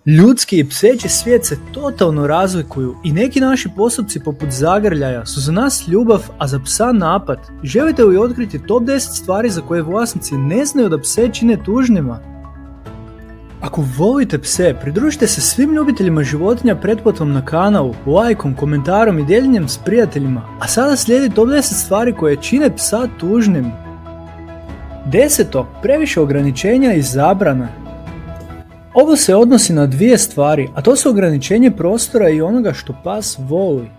Ljudski i pseći svijet se totalno razlikuju i neki naši postupci poput zagrljaja su za nas ljubav, a za psa napad. Želite li otkriti top 10 stvari za koje vlasnici ne znaju da pse čine tužnima? Ako volite pse, pridružite se svim ljubiteljima životinja pretplatom na kanalu, lajkom, komentarom i dijeljenjem s prijateljima, a sada slijedi top 10 stvari koje čine psa tužnim. 10. Previše ograničenja i zabrana. Ovo se odnosi na dvije stvari, a to su ograničenje prostora i onoga što pas voli.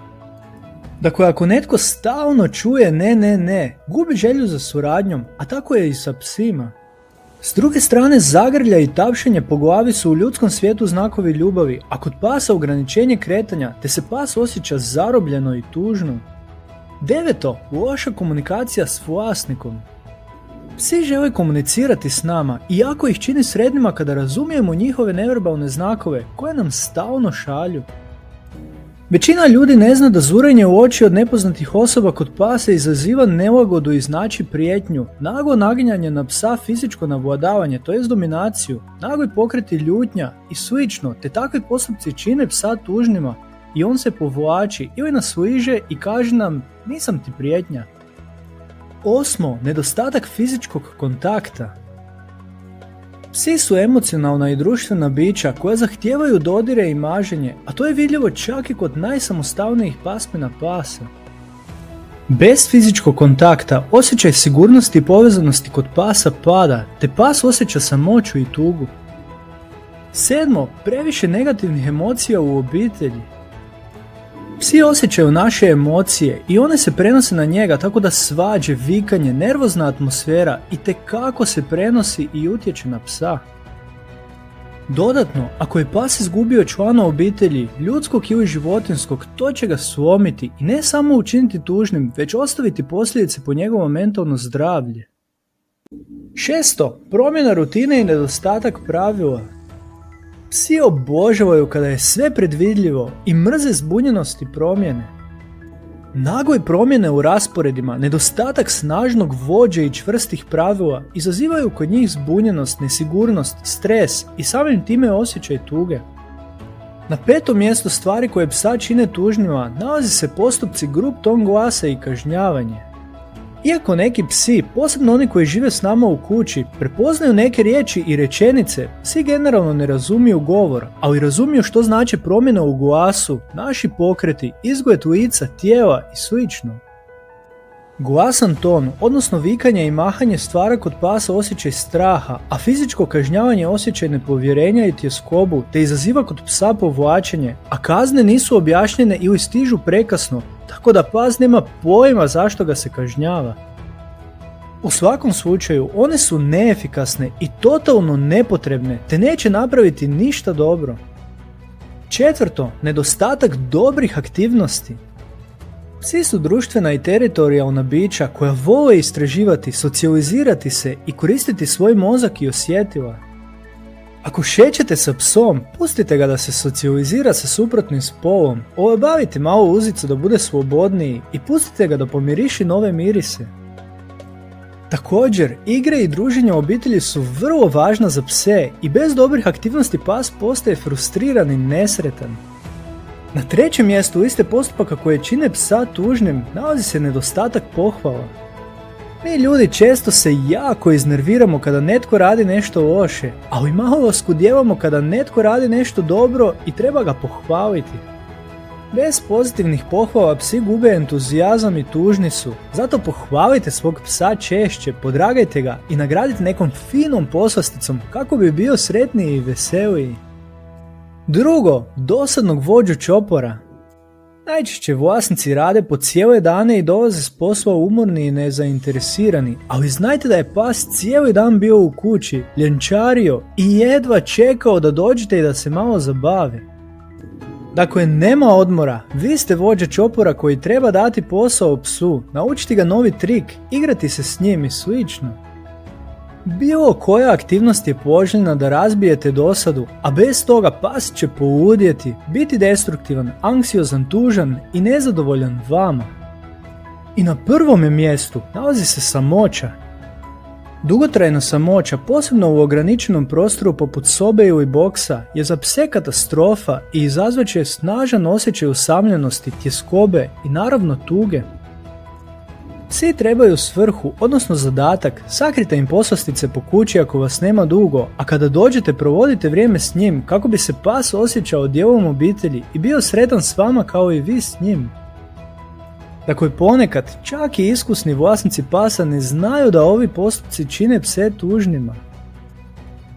Dakle, ako netko stalno čuje ne, gubi želju za suradnjom, a tako je i sa psima. S druge strane, zagrlja i tapšenje po glavi su u ljudskom svijetu znakovi ljubavi, a kod pasa ograničenje kretanja, te se pas osjeća zarobljeno i tužno. 9. Loša komunikacija s vlasnikom. Psi žele komunicirati s nama, iako ih čini sretnima kada razumijemo njihove neverbalne znakove koje nam stalno šalju. Većina ljudi ne zna da zurenje u oči od nepoznatih osoba kod pasa izaziva nelagodu i znači prijetnju, naglo naginjanje na psa, fizičko navladavanje, to jest dominaciju, nagli pokreti ljutnja i slično, te takvi postupci čine psa tužnima i on se povlači ili nas liže i kaže nam nisam ti prijetnja. 8. Nedostatak fizičkog kontakta. Psi su emocionalna i društvena bića koja zahtijevaju dodire i maženje, a to je vidljivo čak i kod najsamostalnijih pasmina pasa. Bez fizičkog kontakta osjećaj sigurnosti i povezanosti kod pasa pada, te pas osjeća samoću i tugu. 7. Previše negativnih emocija u obitelji. Psi osjećaju naše emocije i one se prenose na njega, tako da svađe, vikanje, nervozna atmosfera itekako se prenosi i utječe na psa. Dodatno, ako je pas izgubio člana obitelji, ljudskog ili životinjskog, to će ga slomiti i ne samo učiniti tužnim, već ostaviti posljedice po njegovo mentalno zdravlje. 6. Promjena rutine i nedostatak pravila. Psi obožavaju kada je sve predvidljivo i mrze zbunjenost i promjene. Nagle promjene u rasporedima, nedostatak snažnog vođe i čvrstih pravila izazivaju kod njih zbunjenost, nesigurnost, stres i samim time osjećaj tuge. Na 5. mjestu stvari koje psa čine tužnima nalazi se postupci grub ton glasa i kažnjavanje. Iako neki psi, posebno oni koji žive s nama u kući, prepoznaju neke riječi i rečenice, psi generalno ne razumiju govor, ali razumiju što znači promjena u glasu, naši pokreti, izgled lica, tijela i sl. Glasan ton, odnosno vikanje i mahanje stvara kod pasa osjećaj straha, a fizičko kažnjavanje osjećaj nepovjerenja i tjeskobu, te izaziva kod psa povlačenje, a kazne nisu objašnjene ili stižu prekasno, tako da pas nema pojma zašto ga se kažnjava. U svakom slučaju, one su neefikasne i totalno nepotrebne, te neće napraviti ništa dobro. 4. Nedostatak dobrih aktivnosti. Psi su društvena i teritorijalna bića koja vole istraživati, socijalizirati se i koristiti svoj mozak i osjetila. Ako šećete sa psom, pustite ga da se socijalizira sa suprotnim spolom, olabavite malo uzicu da bude slobodniji i pustite ga da pomiriši nove mirise. Također, igre i druženje u obitelji su vrlo važna za pse i bez dobrih aktivnosti pas postaje frustriran i nesretan. Na 3. mjestu liste postupaka koje čine psa tužnim nalazi se nedostatak pohvala. Mi ljudi često se jako iznerviramo kada netko radi nešto loše, ali malo oskudijevamo kada netko radi nešto dobro i treba ga pohvaliti. Bez pozitivnih pohvala psi gube entuzijazam i tužni su, zato pohvalite svog psa češće, podragajte ga i nagradite nekom finom poslasticom kako bi bio sretniji i veseliji. 2. Dosadnog vođu čopora. Najčešće vlasnici rade po cijele dane i dolaze s posla umorni i nezainteresirani, ali znajte da je pas cijeli dan bio u kući, ljenčario i jedva čekao da dođete i da se malo zabave. Dakle, nema odmora, vi ste vođa čopora koji treba dati posao psu, naučiti ga novi trik, igrati se s njim i slično. Bilo koja aktivnost je poželjna da razbijete dosadu, a bez toga pas će poludjeti, biti destruktivan, anksiozan, tužan i nezadovoljan vama. I na 1. mjestu nalazi se samoća. Dugotrajna samoća, posebno u ograničenom prostoru poput sobe ili boksa, je za pse katastrofa i izazvat će snažan osjećaj usamljenosti, tjeskobe i naravno tuge. Psi trebaju svrhu, odnosno zadatak, sakrite im poslastice po kući ako vas nema dugo, a kada dođete provodite vrijeme s njim kako bi se pas osjećao dijelom obitelji i bio sretan s vama kao i vi s njim. Dakle, ponekad čak i iskusni vlasnici pasa ne znaju da ovi postupci čine pse tužnima.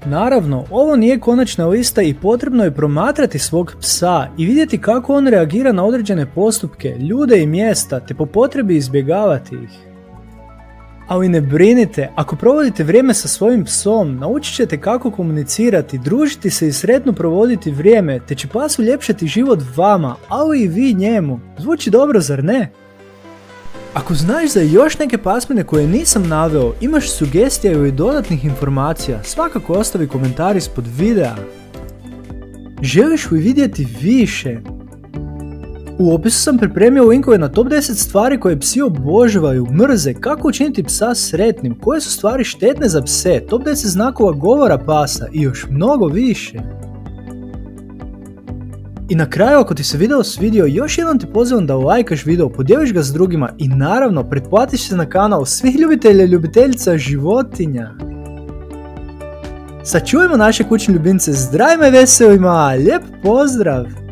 Naravno, ovo nije konačna lista i potrebno je promatrati svog psa i vidjeti kako on reagira na određene postupke, ljude i mjesta, te po potrebi izbjegavati ih. Ali ne brinite, ako provodite vrijeme sa svojim psom, naučit ćete kako komunicirati, družiti se i sretno provoditi vrijeme, te će pas uljepšati život vama, ali i vi njemu. Zvuči dobro, zar ne? Ako znaš za još neke pasmine koje nisam naveo, imaš sugestija ili dodatnih informacija, svakako ostavi komentar ispod videa. Želiš li vidjeti više? U opisu sam pripremio linkove na top 10 stvari koje psi obožavaju, mrze, kako učiniti psa sretnim, koje su stvari štetne za pse, top 10 znakova govora pasa i još mnogo više. I na kraju, ako ti se video svidio, još jednom te pozivam da lajkaš video, podijeliš ga s drugima i naravno pretplatiš se na kanal svih ljubitelja i ljubiteljica životinja. Sačuvajmo naše kućne ljubimce zdravima i veselima, lijep pozdrav!